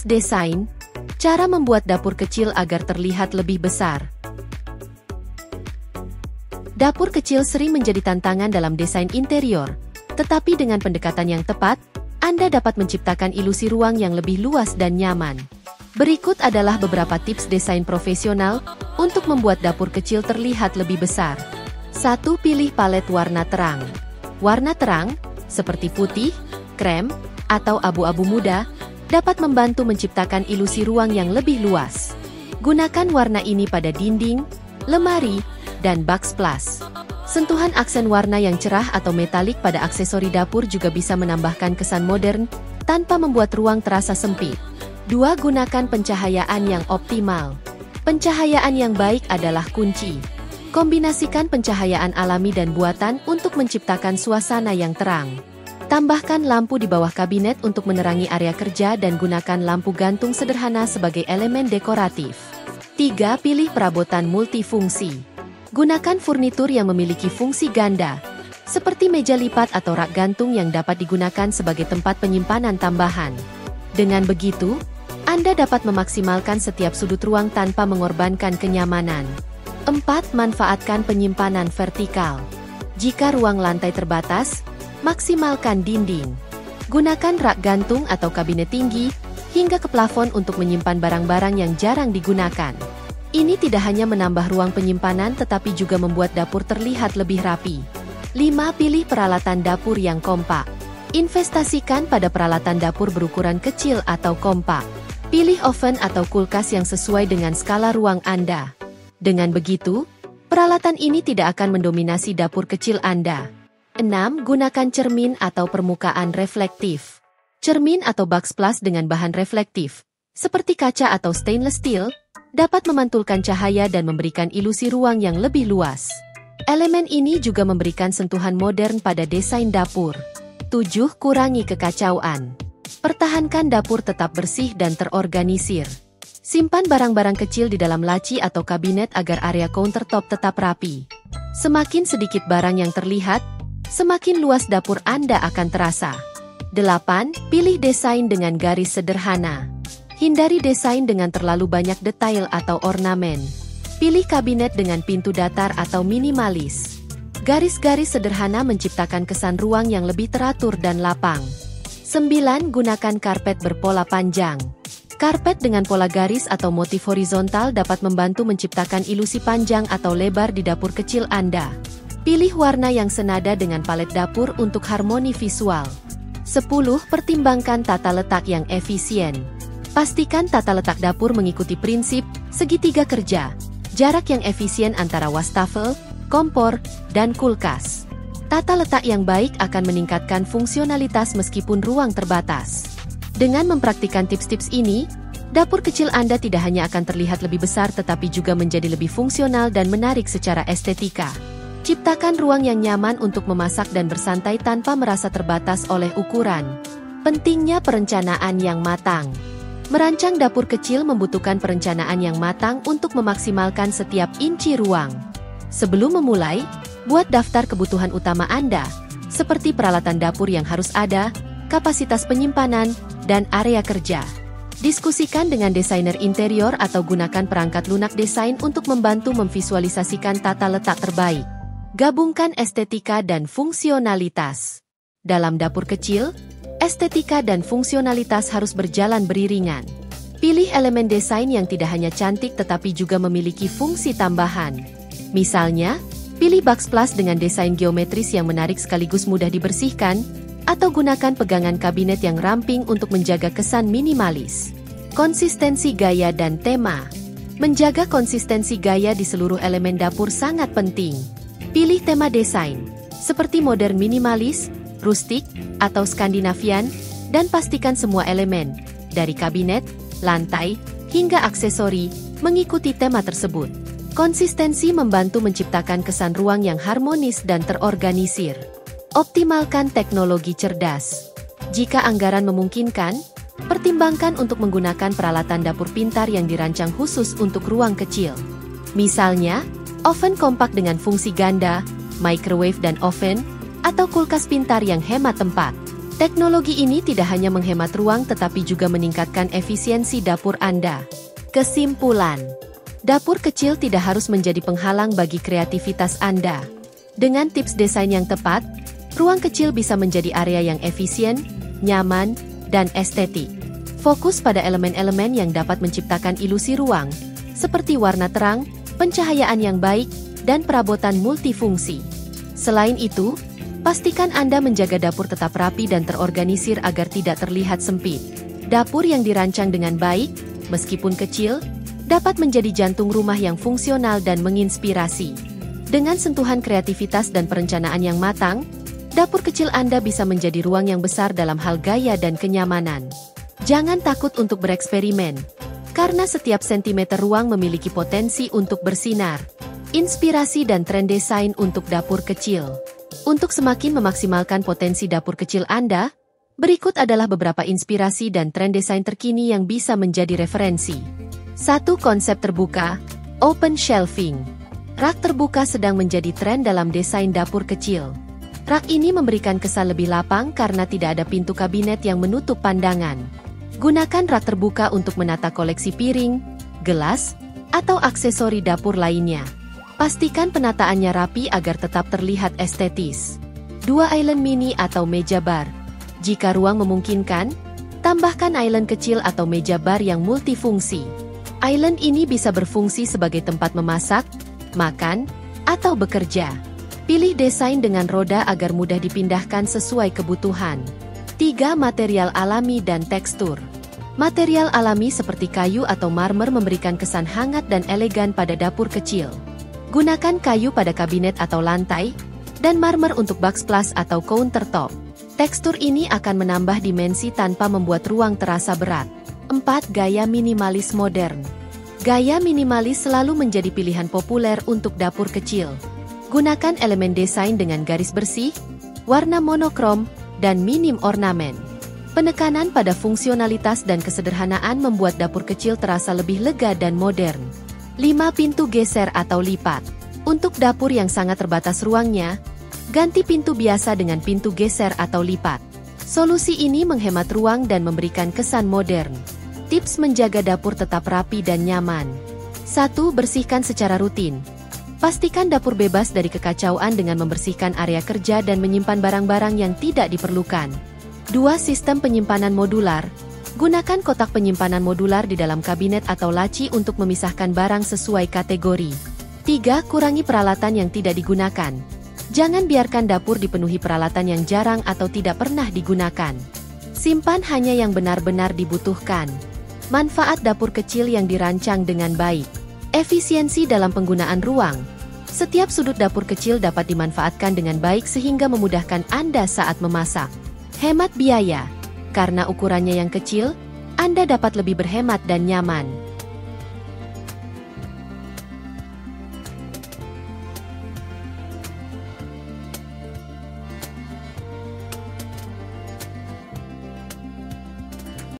desain, cara membuat dapur kecil agar terlihat lebih besar. Dapur kecil sering menjadi tantangan dalam desain interior, tetapi dengan pendekatan yang tepat, Anda dapat menciptakan ilusi ruang yang lebih luas dan nyaman. Berikut adalah beberapa tips desain profesional untuk membuat dapur kecil terlihat lebih besar. 1. Pilih palet warna terang. Warna terang, seperti putih, krem, atau abu-abu muda, dapat membantu menciptakan ilusi ruang yang lebih luas. Gunakan warna ini pada dinding, lemari, dan backsplash. Sentuhan aksen warna yang cerah atau metalik pada aksesori dapur juga bisa menambahkan kesan modern tanpa membuat ruang terasa sempit. 2. Gunakan pencahayaan yang optimal. Pencahayaan yang baik adalah kunci. Kombinasikan pencahayaan alami dan buatan untuk menciptakan suasana yang terang. Tambahkan lampu di bawah kabinet untuk menerangi area kerja dan gunakan lampu gantung sederhana sebagai elemen dekoratif. 3. Pilih perabotan multifungsi. Gunakan furnitur yang memiliki fungsi ganda, seperti meja lipat atau rak gantung yang dapat digunakan sebagai tempat penyimpanan tambahan. Dengan begitu, Anda dapat memaksimalkan setiap sudut ruang tanpa mengorbankan kenyamanan. 4. Manfaatkan penyimpanan vertikal. Jika ruang lantai terbatas, maksimalkan dinding. Gunakan rak gantung atau kabinet tinggi, hingga ke plafon untuk menyimpan barang-barang yang jarang digunakan. Ini tidak hanya menambah ruang penyimpanan tetapi juga membuat dapur terlihat lebih rapi. 5. Pilih peralatan dapur yang kompak. Investasikan pada peralatan dapur berukuran kecil atau kompak. Pilih oven atau kulkas yang sesuai dengan skala ruang Anda. Dengan begitu, peralatan ini tidak akan mendominasi dapur kecil Anda. 6. Gunakan cermin atau permukaan reflektif. Cermin atau backsplash dengan bahan reflektif, seperti kaca atau stainless steel, dapat memantulkan cahaya dan memberikan ilusi ruang yang lebih luas. Elemen ini juga memberikan sentuhan modern pada desain dapur. 7. Kurangi kekacauan. Pertahankan dapur tetap bersih dan terorganisir. Simpan barang-barang kecil di dalam laci atau kabinet agar area countertop tetap rapi. Semakin sedikit barang yang terlihat, semakin luas dapur Anda akan terasa. 8. Pilih desain dengan garis sederhana. Hindari desain dengan terlalu banyak detail atau ornamen. Pilih kabinet dengan pintu datar atau minimalis. Garis-garis sederhana menciptakan kesan ruang yang lebih teratur dan lapang. 9. Gunakan karpet berpola panjang. Karpet dengan pola garis atau motif horizontal dapat membantu menciptakan ilusi panjang atau lebar di dapur kecil Anda. Pilih warna yang senada dengan palet dapur untuk harmoni visual. 10. Pertimbangkan tata letak yang efisien. Pastikan tata letak dapur mengikuti prinsip segitiga kerja, jarak yang efisien antara wastafel, kompor, dan kulkas. Tata letak yang baik akan meningkatkan fungsionalitas meskipun ruang terbatas. Dengan mempraktikkan tips-tips ini, dapur kecil Anda tidak hanya akan terlihat lebih besar tetapi juga menjadi lebih fungsional dan menarik secara estetika. Ciptakan ruang yang nyaman untuk memasak dan bersantai tanpa merasa terbatas oleh ukuran. Pentingnya perencanaan yang matang. Merancang dapur kecil membutuhkan perencanaan yang matang untuk memaksimalkan setiap inci ruang. Sebelum memulai, buat daftar kebutuhan utama Anda, seperti peralatan dapur yang harus ada, kapasitas penyimpanan, dan area kerja. Diskusikan dengan desainer interior atau gunakan perangkat lunak desain untuk membantu memvisualisasikan tata letak terbaik. Gabungkan estetika dan fungsionalitas. Dalam dapur kecil, estetika dan fungsionalitas harus berjalan beriringan. Pilih elemen desain yang tidak hanya cantik tetapi juga memiliki fungsi tambahan. Misalnya, pilih backsplash dengan desain geometris yang menarik sekaligus mudah dibersihkan, atau gunakan pegangan kabinet yang ramping untuk menjaga kesan minimalis. Konsistensi gaya dan tema. Menjaga konsistensi gaya di seluruh elemen dapur sangat penting. Pilih tema desain, seperti modern minimalis, rustik, atau Skandinavian, dan pastikan semua elemen, dari kabinet, lantai, hingga aksesori, mengikuti tema tersebut. Konsistensi membantu menciptakan kesan ruang yang harmonis dan terorganisir. Optimalkan teknologi cerdas. Jika anggaran memungkinkan, pertimbangkan untuk menggunakan peralatan dapur pintar yang dirancang khusus untuk ruang kecil. Misalnya, oven kompak dengan fungsi ganda, microwave dan oven, atau kulkas pintar yang hemat tempat. Teknologi ini tidak hanya menghemat ruang tetapi juga meningkatkan efisiensi dapur Anda. Kesimpulan, dapur kecil tidak harus menjadi penghalang bagi kreativitas Anda. Dengan tips desain yang tepat, ruang kecil bisa menjadi area yang efisien, nyaman, dan estetik. Fokus pada elemen-elemen yang dapat menciptakan ilusi ruang, seperti warna terang, pencahayaan yang baik, dan perabotan multifungsi. Selain itu, pastikan Anda menjaga dapur tetap rapi dan terorganisir agar tidak terlihat sempit. Dapur yang dirancang dengan baik, meskipun kecil, dapat menjadi jantung rumah yang fungsional dan menginspirasi. Dengan sentuhan kreativitas dan perencanaan yang matang, dapur kecil Anda bisa menjadi ruang yang besar dalam hal gaya dan kenyamanan. Jangan takut untuk bereksperimen, karena setiap sentimeter ruang memiliki potensi untuk bersinar. Inspirasi dan tren desain untuk dapur kecil. Untuk semakin memaksimalkan potensi dapur kecil Anda, berikut adalah beberapa inspirasi dan tren desain terkini yang bisa menjadi referensi. 1. Konsep terbuka, open shelving. Rak terbuka sedang menjadi tren dalam desain dapur kecil. Rak ini memberikan kesan lebih lapang karena tidak ada pintu kabinet yang menutup pandangan. Gunakan rak terbuka untuk menata koleksi piring, gelas, atau aksesori dapur lainnya. Pastikan penataannya rapi agar tetap terlihat estetis. 2. Island mini atau meja bar. Jika ruang memungkinkan, tambahkan island kecil atau meja bar yang multifungsi. Island ini bisa berfungsi sebagai tempat memasak, makan, atau bekerja. Pilih desain dengan roda agar mudah dipindahkan sesuai kebutuhan. 3. Material alami dan tekstur. Material alami seperti kayu atau marmer memberikan kesan hangat dan elegan pada dapur kecil. Gunakan kayu pada kabinet atau lantai, dan marmer untuk backsplash atau countertop. Tekstur ini akan menambah dimensi tanpa membuat ruang terasa berat. 4. Gaya minimalis modern. Gaya minimalis selalu menjadi pilihan populer untuk dapur kecil. Gunakan elemen desain dengan garis bersih, warna monokrom, dan minim ornamen. Penekanan pada fungsionalitas dan kesederhanaan membuat dapur kecil terasa lebih lega dan modern. 5. Pintu geser atau lipat. Untuk dapur yang sangat terbatas ruangnya, ganti pintu biasa dengan pintu geser atau lipat. Solusi ini menghemat ruang dan memberikan kesan modern. Tips menjaga dapur tetap rapi dan nyaman. 1. Bersihkan secara rutin. Pastikan dapur bebas dari kekacauan dengan membersihkan area kerja dan menyimpan barang-barang yang tidak diperlukan. 2. Sistem penyimpanan modular. Gunakan kotak penyimpanan modular di dalam kabinet atau laci untuk memisahkan barang sesuai kategori. 3. Kurangi peralatan yang tidak digunakan. Jangan biarkan dapur dipenuhi peralatan yang jarang atau tidak pernah digunakan. Simpan hanya yang benar-benar dibutuhkan. Manfaat dapur kecil yang dirancang dengan baik. Efisiensi dalam penggunaan ruang. Setiap sudut dapur kecil dapat dimanfaatkan dengan baik sehingga memudahkan Anda saat memasak. Hemat biaya. Karena ukurannya yang kecil, Anda dapat lebih berhemat dan nyaman.